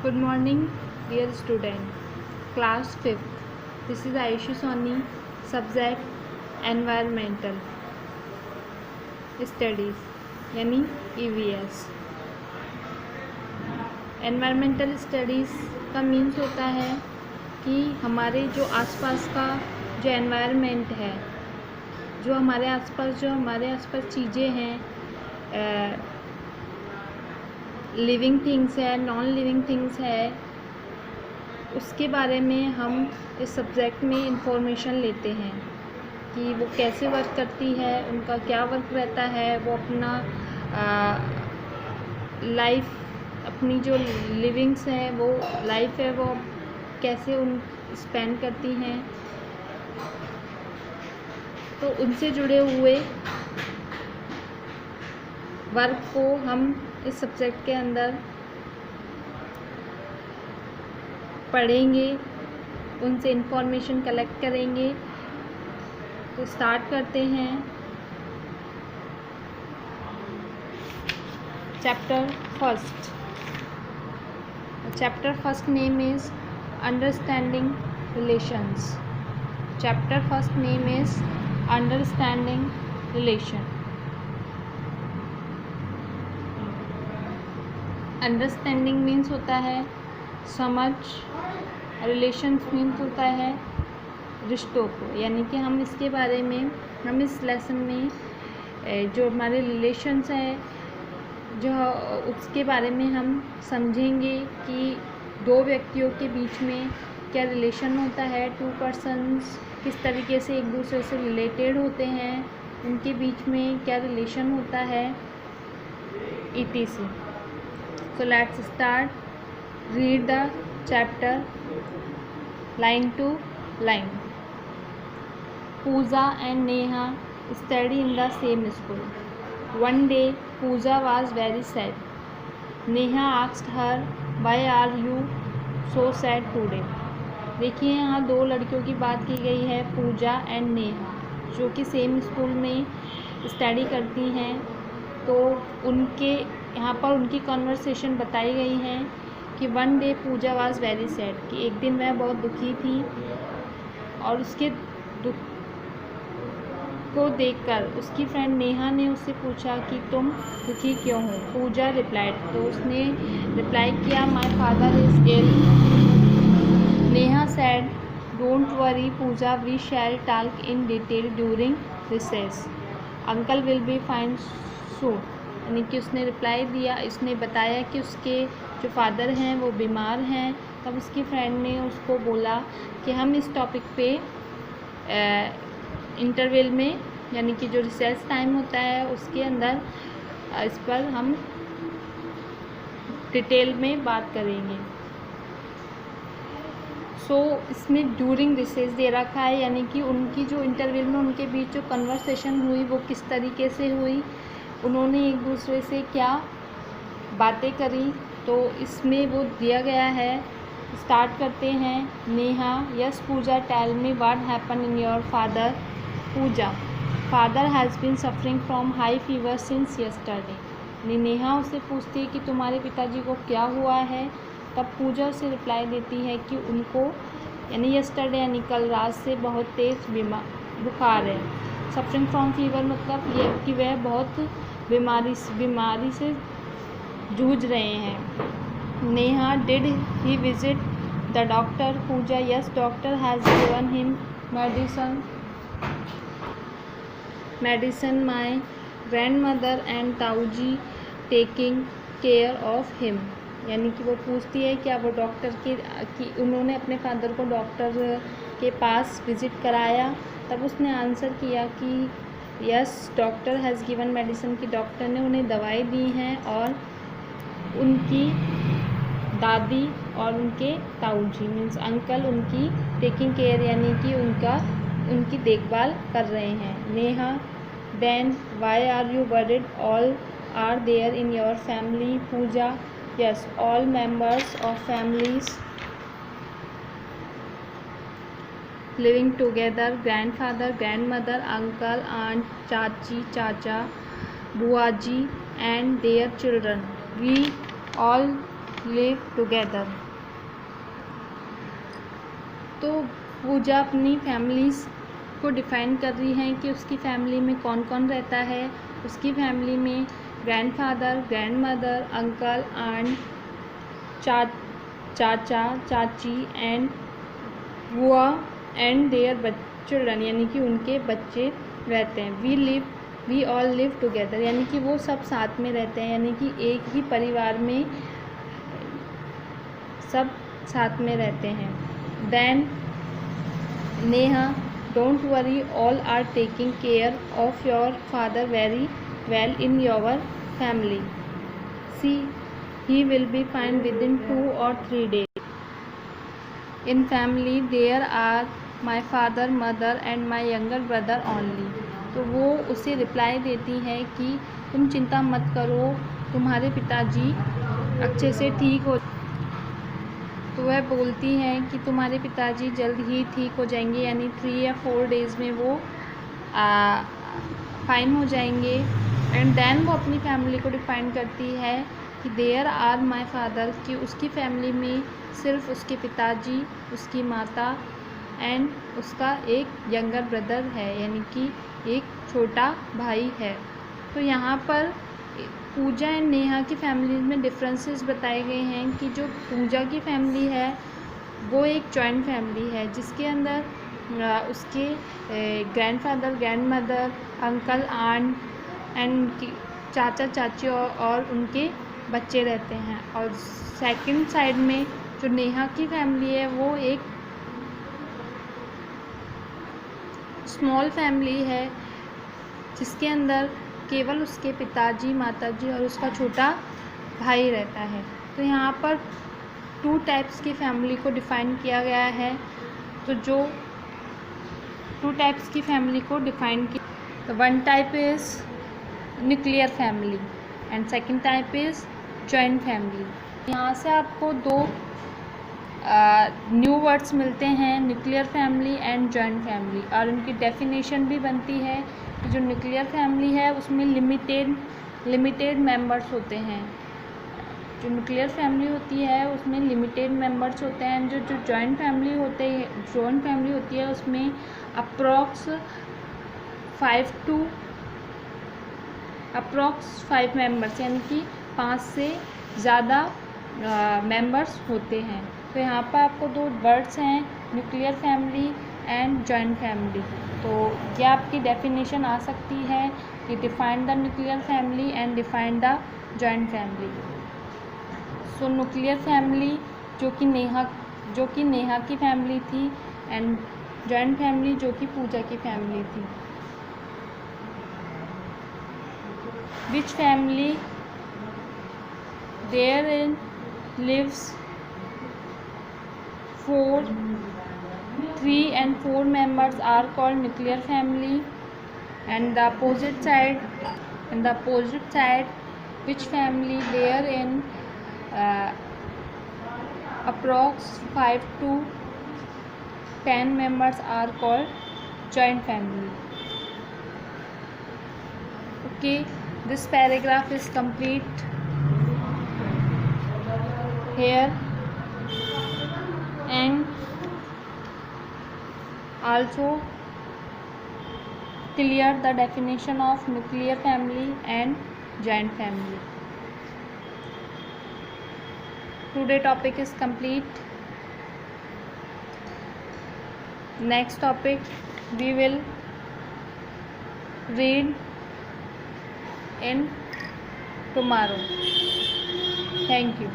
Good morning, dear student. Class 5th. This is Ayushi Soni. Subject Environmental Studies यानी EVS. Environmental Studies का means होता है कि हमारे जो आसपास का जो एनवायरनमेंट है, जो हमारे आसपास चीज़ें हैं, लिविंग थिंग्स है, नॉन लिविंग थिंग्स है, उसके बारे में हम इस सब्जेक्ट में इंफॉर्मेशन लेते हैं कि वो कैसे वर्क करती है, उनका क्या वर्क रहता है, वो अपना लाइफ, अपनी जो लिविंग्स है, वो लाइफ है, वो कैसे उन स्पेंड करती हैं। तो उनसे जुड़े हुए वर्क को हम इस सब्जेक्ट के अंदर पढ़ेंगे, उनसे इंफॉर्मेशन कलेक्ट करेंगे। तो स्टार्ट करते हैं। Chapter first name is understanding relations. Chapter first name is understanding relation. Understanding means होता है समझ, रिलेशंस मीन्स होता है रिश्तों को, यानी कि हम इसके बारे में, हम इस लेसन में जो हमारे रिलेशंस है, जो उसके बारे में हम समझेंगे कि दो व्यक्तियों के बीच में क्या रिलेशन होता है, टू पर्सन्स किस तरीके से एक दूसरे से रिलेटेड होते हैं, उनके बीच में क्या रिलेशन होता है, etc. So let's start. Read the chapter line to line. Pooja and Neha study in the same school. One day, Pooja was very sad. Neha asked her, "Why are you so sad today?" देखिए, यहाँ दो लड़कियों की बात की गई है, पूजा and Neha, जो कि सेम स्कूल में स्टडी करती हैं। तो उनके यहाँ पर उनकी कन्वर्सेशन बताई गई है कि one day Pooja was very sad, कि एक दिन वह बहुत दुखी थी और उसके दुख को देखकर उसकी फ्रेंड नेहा ने उससे पूछा कि तुम दुखी क्यों हो। पूजा रिप्लाइड, तो उसने रिप्लाई किया, my father is ill. Neha said, don't worry Pooja, we shall talk in detail during recess, uncle will be fine soon. यानी कि उसने रिप्लाई दिया, इसने बताया कि उसके जो फादर हैं वो बीमार हैं। तब उसकी फ्रेंड ने उसको बोला कि हम इस टॉपिक पे इंटरवल में, यानी कि जो रिसेस टाइम होता है उसके अंदर इस पर हम डिटेल में बात करेंगे। इसमें ड्यूरिंग रिसेस दे रखा है, यानी कि उनकी जो इंटरवल में उनके बीच जो कन्वर्सेशन हुई वो किस तरीके से हुई, उन्होंने एक दूसरे से क्या बातें करी, तो इसमें वो दिया गया है। स्टार्ट करते हैं। Neha, yes Pooja, tell me what happen in your father. Pooja, father has been suffering from high fever since yesterday. Neha उससे पूछती है कि तुम्हारे पिताजी को क्या हुआ है। तब पूजा उसे रिप्लाई देती है कि उनको, यानी यस्टरडे यानी कल रात से बहुत तेज़ बुखार है। सफरिंग फ्रॉम फीवर मतलब ये कि वह बहुत बीमारी से जूझ रहे हैं। Neha, did he visit the doctor. Pooja, yes doctor has given him medicine my grandmother and tauji taking care of him. यानी कि वो पूछती है क्या वो डॉक्टर कि उन्होंने अपने फादर को डॉक्टर के पास विज़िट कराया। तब उसने आंसर किया कि yes doctor has given medicine, की डॉक्टर ने उन्हें दवाई दी हैं और उनकी दादी और उनके ताऊजी मीन्स अंकल उनकी टेकिंग केयर, यानी कि उनकी देखभाल कर रहे हैं। Neha, then why are you worried, all are there in your family. Pooja, yes all members of families living together, grandfather, grandmother, uncle, aunt, chachi, chacha, buaji and their children. We all live together. तो पूजा अपनी families को define कर रही हैं कि उसकी family में कौन कौन रहता है। उसकी फैमिली में ग्रैंडफादर, ग्रैंडमदर, अंकल, आंट, चाचा, चाची एंड बुआ एंड देयर चिल्ड्रन, यानी कि उनके बच्चे रहते हैं। वी ऑल लिव टुगेदर, यानी कि वो सब साथ में रहते हैं, यानी कि एक ही परिवार में सब साथ में रहते हैं। Then Neha, don't worry, all are taking care of your father very well in your family. See, he will be fine within 2 or 3 days. In family there are my father, mother and my younger brother only. तो वो उसे reply देती है कि तुम चिंता मत करो, तुम्हारे पिताजी अच्छे से ठीक हो। तो वह बोलती है कि तुम्हारे पिताजी जल्द ही ठीक हो जाएंगे, यानी 3 या 4 डेज़ में वो फाइन हो जाएंगे। एंड देन वो अपनी फैमिली को डिफाइन करती है कि देयर आर माई फादर, कि उसकी फैमिली में सिर्फ उसके पिताजी, उसकी माता एंड उसका एक यंगर ब्रदर है, यानी कि एक छोटा भाई है। तो यहाँ पर पूजा एंड नेहा की फैमिली में डिफरेंसेस बताए गए हैं कि जो पूजा की फैमिली है वो एक जॉइंट फैमिली है, जिसके अंदर उसके grandfather, grandmother, uncle, aunt and चाचा, चाची और उनके बच्चे रहते हैं। और सेकंड साइड में जो नेहा की फैमिली है वो एक स्मॉल फैमिली है, जिसके अंदर केवल उसके पिताजी, माताजी और उसका छोटा भाई रहता है। तो यहाँ पर 2 टाइप्स की फैमिली को डिफ़ाइन किया गया है। तो जो 2 टाइप्स की फैमिली को डिफ़ाइन किया, तो 1 type is nuclear family and second type is joint family. यहाँ से आपको 2 न्यू वर्ड्स मिलते हैं, nuclear family and joint family, और उनकी डेफिनेशन भी बनती है कि जो न्यूक्लियर फैमिली है उसमें लिमिटेड मेंबर्स होते हैं। जो न्यूक्लियर फैमिली होती है उसमें लिमिटेड मेंबर्स होते हैं। जो जॉइंट फैमिली होती है उसमें अप्रॉक्स 5 मेंबर्स, यानी कि 5 से ज़्यादा मेंबर्स होते हैं। तो यहाँ पर आपको 2 वर्ड्स हैं, nuclear family and joint family. तो ये आपकी डेफिनेशन आ सकती है कि define the nuclear family and define the joint family. So nuclear family जो कि नेहा की फैमिली थी, एंड जॉइंट फैमिली जो कि पूजा की फैमिली थी। विच family therein lives 3 and 4 members are called nuclear family, and the opposite side which family therein approx 5 to 10 members are called joint family. Okay, this paragraph is complete here, and also clear the definition of nuclear family and joint family. Today topic is complete. Next topic we will read in tomorrow. Thank you.